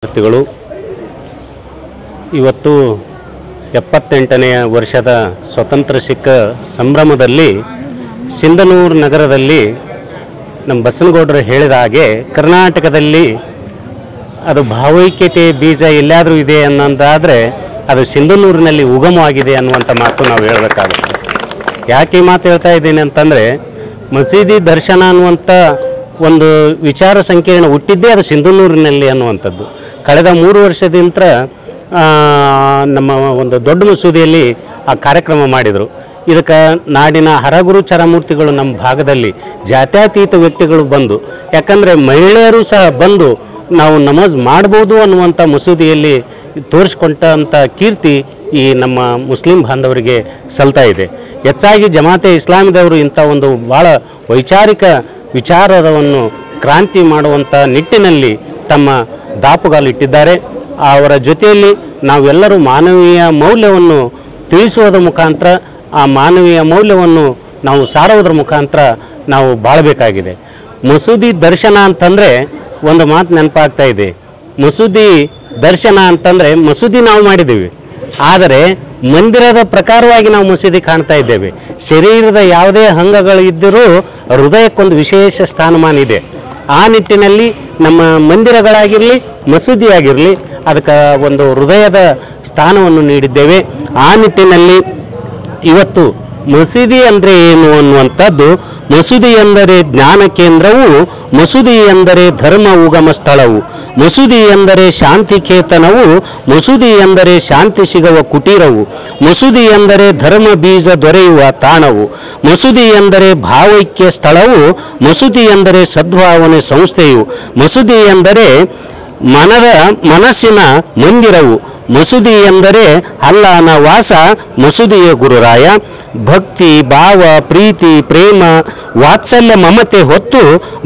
ವಿದ್ಯಾರ್ಥಿಗಳು ಇವತ್ತು 78ನೇ ವರ್ಷದ ಸ್ವತಂತ್ರ ಸಿಕ್ಕ ಸಂಭ್ರಮದಲ್ಲಿ ಸಿಂಧನೂರು ನಗರದಲ್ಲಿ ನಮ್ಮ ಬಸನಗೌಡರು ಹೇಳಿದ ಹಾಗೆ ಕರ್ನಾಟಕದಲ್ಲಿ ಅದು ಭಾವೈಕ್ಯತೆ ಬೀಜ ಎಲ್ಲಾದರೂ ಇದೆ ಅನ್ನೋದಾದರೆ ಅದು ಸಿಂಧನೂರಿನಲ್ಲಿ ಉಗಮವಾಗಿದೆ ಅನ್ನುವಂಥ ಮಾತು ನಾವು ಹೇಳಬೇಕಾಗುತ್ತೆ. ಯಾಕೆ ಈ ಮಾತು ಹೇಳ್ತಾ ಇದ್ದೀನಿ ಅಂತಂದರೆ ಮಸೀದಿ ದರ್ಶನ ಅನ್ನುವಂಥ ಒಂದು ವಿಚಾರ ಸಂಕಿರಣ ಹುಟ್ಟಿದ್ದೇ ಅದು ಸಿಂಧನೂರಿನಲ್ಲಿ ಅನ್ನುವಂಥದ್ದು. ಕಳೆದ 3 ವರ್ಷದಿಂದ ನಮ್ಮ ಒಂದು ದೊಡ್ಡ ಮಸೂದಿಯಲ್ಲಿ ಆ ಕಾರ್ಯಕ್ರಮ ಮಾಡಿದರು. ಇದಕ್ಕೆ ನಾಡಿನ ಹರಗುರು ಚರಮೂರ್ತಿಗಳು ನಮ್ಮ ಭಾಗದಲ್ಲಿ ಜಾತ್ಯತೀತ ವ್ಯಕ್ತಿಗಳು ಬಂದು, ಯಾಕಂದರೆ ಮಹಿಳೆಯರು ಸಹ ಬಂದು ನಾವು ನಮಾಜ್ ಮಾಡ್ಬೋದು ಅನ್ನುವಂಥ ಮಸೂದಿಯಲ್ಲಿ ತೋರಿಸ್ಕೊಂಡಂಥ ಕೀರ್ತಿ ಈ ನಮ್ಮ ಮುಸ್ಲಿಂ ಬಾಂಧವರಿಗೆ ಸಲ್ತಾ ಇದೆ. ಹೆಚ್ಚಾಗಿ ಜಮಾತೆ ಇಸ್ಲಾಮಿದವರು ಇಂಥ ಒಂದು ಭಾಳ ವೈಚಾರಿಕ ವಿಚಾರವನ್ನು ಕ್ರಾಂತಿ ಮಾಡುವಂಥ ನಿಟ್ಟಿನಲ್ಲಿ ತಮ್ಮ ದಾಪುಗಾಲಿಟ್ಟಿದ್ದಾರೆ. ಅವರ ಜೊತೆಯಲ್ಲಿ ನಾವೆಲ್ಲರೂ ಮಾನವೀಯ ಮೌಲ್ಯವನ್ನು ತಿಳಿಸುವುದರ ಮುಖಾಂತರ, ಆ ಮಾನವೀಯ ಮೌಲ್ಯವನ್ನು ನಾವು ಸಾರುವುದರ ಮುಖಾಂತರ ನಾವು ಬಾಳಬೇಕಾಗಿದೆ. ಮಸೂದಿ ದರ್ಶನ ಅಂತಂದರೆ ಒಂದು ಮಾತು ನೆನಪಾಗ್ತಾ ಇದೆ. ಮಸೂದಿ ದರ್ಶನ ಅಂತಂದರೆ ಮಸೂದಿ ನಾವು ಮಾಡಿದ್ದೀವಿ, ಆದರೆ ಮಂದಿರದ ಪ್ರಕಾರವಾಗಿ ನಾವು ಮಸೂದಿ ಕಾಣ್ತಾ ಇದ್ದೇವೆ. ಶರೀರದ ಯಾವುದೇ ಅಂಗಗಳು ಇದ್ದರೂ ಹೃದಯಕ್ಕೊಂದು ವಿಶೇಷ ಸ್ಥಾನಮಾನ ಇದೆ. ಆ ನಿಟ್ಟಿನಲ್ಲಿ ನಮ್ಮ ಮಂದಿರಗಳಾಗಿರಲಿ ಮಸೂದಿ ಆಗಿರಲಿ ಅದಕ್ಕೆ ಒಂದು ಹೃದಯದ ಸ್ಥಾನವನ್ನು ನೀಡಿದ್ದೇವೆ. ಆ ನಿಟ್ಟಿನಲ್ಲಿ ಇವತ್ತು ಮಸೀದಿ ಅಂದರೆ ಏನು ಅನ್ನುವಂಥದ್ದು, ಮಸೂದಿ ಎಂದರೆ ಜ್ಞಾನ ಕೇಂದ್ರವು, ಮಸೂದಿ ಎಂದರೆ ಧರ್ಮ ಉಗಮ ಸ್ಥಳವು, ಮಸೂದಿ ಎಂದರೆ ಶಾಂತಿ ಕೇತನವು, ಮಸೂದಿ ಎಂದರೆ ಶಾಂತಿ ಸಿಗುವ ಕುಟೀರವು, ಮಸೂದಿ ಎಂದರೆ ಧರ್ಮ ಬೀಜ ದೊರೆಯುವ ತಾಣವು, ಮಸೂದಿ ಎಂದರೆ ಭಾವೈಕ್ಯ ಸ್ಥಳವು, ಮಸೂದಿ ಎಂದರೆ ಸದ್ಭಾವನೆ ಸಂಸ್ಥೆಯು, ಮಸೂದಿ ಎಂದರೆ ಮನಸ್ಸಿನ ಮಂದಿರವು, ಮಸೂದಿ ಎಂದರೆ ಅಲ್ಲಾಹನ ವಾಸ, ಮಸೂದಿಯ ಗುರುರಾಯ. ಭಕ್ತಿ ಭಾವ ಪ್ರೀತಿ ಪ್ರೇಮ ವಾತ್ಸಲ್ಯ ಮಮತೆ ಹೊತ್ತು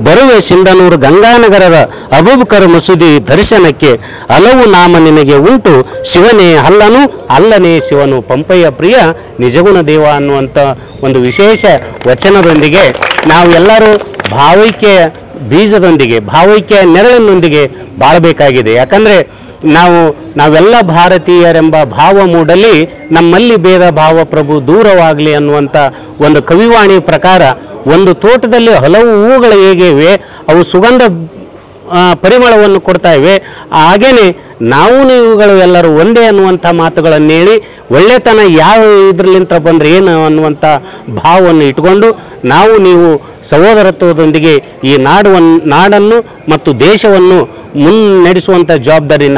ಬರುವ ಸಿಂಧನೂರು ಗಂಗಾನಗರದ ಅಬೂಬಕರ್ ಮಸೂದಿ ದರ್ಶನಕ್ಕೆ ಹಲವು ನಾಮ ನಿನಗೆ ಉಂಟು, ಶಿವನೇ ಅಲ್ಲನು ಅಲ್ಲನೇ ಶಿವನು, ಪಂಪಯ್ಯ ಪ್ರಿಯ ನಿಜಗುಣ ದೇವ ಅನ್ನುವಂಥ ಒಂದು ವಿಶೇಷ ವಚನದೊಂದಿಗೆ ನಾವೆಲ್ಲರೂ ಭಾವೈಕ್ಯ ಬೀಜದೊಂದಿಗೆ ಭಾವೈಕ್ಯ ನೆರಳಿನೊಂದಿಗೆ ಬಾಳಬೇಕಾಗಿದೆ. ಯಾಕಂದರೆ ನಾವೆಲ್ಲ ಭಾರತೀಯರೆಂಬ ಭಾವ ಮೂಡಲಿ, ನಮ್ಮಲ್ಲಿ ಭೇದ ಭಾವ ಪ್ರಭು ದೂರವಾಗಲಿ ಅನ್ನುವಂಥ ಒಂದು ಕವಿವಾಣಿ ಪ್ರಕಾರ ಒಂದು ತೋಟದಲ್ಲಿ ಹಲವು ಹೂಗಳು ಹೇಗೆ ಇವೆ, ಅವು ಸುಗಂಧ ಪರಿಮಳವನ್ನು ಕೊಡ್ತಾ ಇವೆ, ಹಾಗೇ ನೀವುಗಳು ಎಲ್ಲರೂ ಒಂದೇ ಅನ್ನುವಂಥ ಮಾತುಗಳನ್ನು ಹೇಳಿ ಒಳ್ಳೆತನ ಯಾವ ಇದರಲ್ಲಿಂತ ಬಂದರೆ ಏನು ಅನ್ನುವಂಥ ಭಾವವನ್ನು ಇಟ್ಕೊಂಡು ನೀವು ಸಹೋದರತ್ವದೊಂದಿಗೆ ಈ ನಾಡನ್ನು ಮತ್ತು ದೇಶವನ್ನು ಮುನ್ನಡೆಸುವಂಥ ಜವಾಬ್ದಾರಿ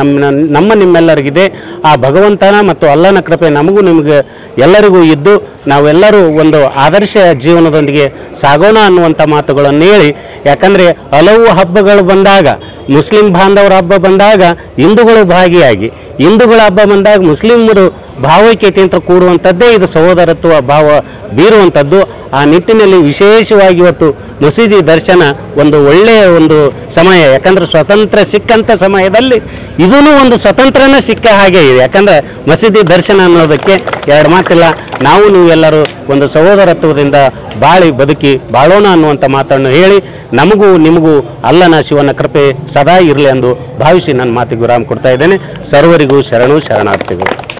ನಿಮ್ಮೆಲ್ಲರಿಗಿದೆ. ಆ ಭಗವಂತನ ಮತ್ತು ಅಲ್ಲನ ಕೃಪೆ ನಮಗೂ ನಿಮಗೆ ಎಲ್ಲರಿಗೂ ಇದ್ದು ನಾವೆಲ್ಲರೂ ಒಂದು ಆದರ್ಶ ಜೀವನದೊಂದಿಗೆ ಸಾಗೋಣ ಅನ್ನುವಂಥ ಮಾತುಗಳನ್ನು ಹೇಳಿ, ಯಾಕಂದರೆ ಹಲವು ಹಬ್ಬಗಳು ಬಂದಾಗ, ಮುಸ್ಲಿಂ ಬಾಂಧವರ ಹಬ್ಬ ಬಂದಾಗ ಹಿಂದೂಗಳು ಭಾಗಿಯಾಗಿ, ಹಿಂದೂಗಳ ಹಬ್ಬ ಬಂದಾಗ ಮುಸ್ಲಿಮರು ಭಾವೈಕ್ಯತೆ ಅಂತ ಕೂಡುವಂಥದ್ದೇ ಇದು ಸಹೋದರತ್ವ ಭಾವ ಬೀರುವಂಥದ್ದು. ಆ ನಿಟ್ಟಿನಲ್ಲಿ ವಿಶೇಷವಾಗಿ ಇವತ್ತು ಮಸೀದಿ ದರ್ಶನ ಒಂದು ಒಳ್ಳೆಯ ಒಂದು ಸಮಯ. ಯಾಕಂದರೆ ಸ್ವತಂತ್ರ ಸಿಕ್ಕಂಥ ಸಮಯದಲ್ಲಿ ಇದೂ ಒಂದು ಸ್ವತಂತ್ರನೇ ಸಿಕ್ಕ ಹಾಗೆ ಇದೆ. ಯಾಕಂದರೆ ಮಸೀದಿ ದರ್ಶನ ಅನ್ನೋದಕ್ಕೆ ಎರಡು ಮಾತಿಲ್ಲ. ನೀವೆಲ್ಲರೂ ಒಂದು ಸಹೋದರತ್ವದಿಂದ ಬದುಕಿ ಬಾಳೋಣ ಅನ್ನುವಂಥ ಮಾತನ್ನು ಹೇಳಿ, ನಮಗೂ ನಿಮಗೂ ಅಲ್ಲನ ಶಿವನ ಕೃಪೆ ಸದಾ ಇರಲಿ ಎಂದು ಭಾವಿಸಿ ನನ್ನ ಮಾತಿಗೆ ವಿರಾಮ ಕೊಡ್ತಾ ಇದ್ದೇನೆ. ಸರ್ವರಿಗೂ ಶರಣಾರ್ಥಿಗಳು.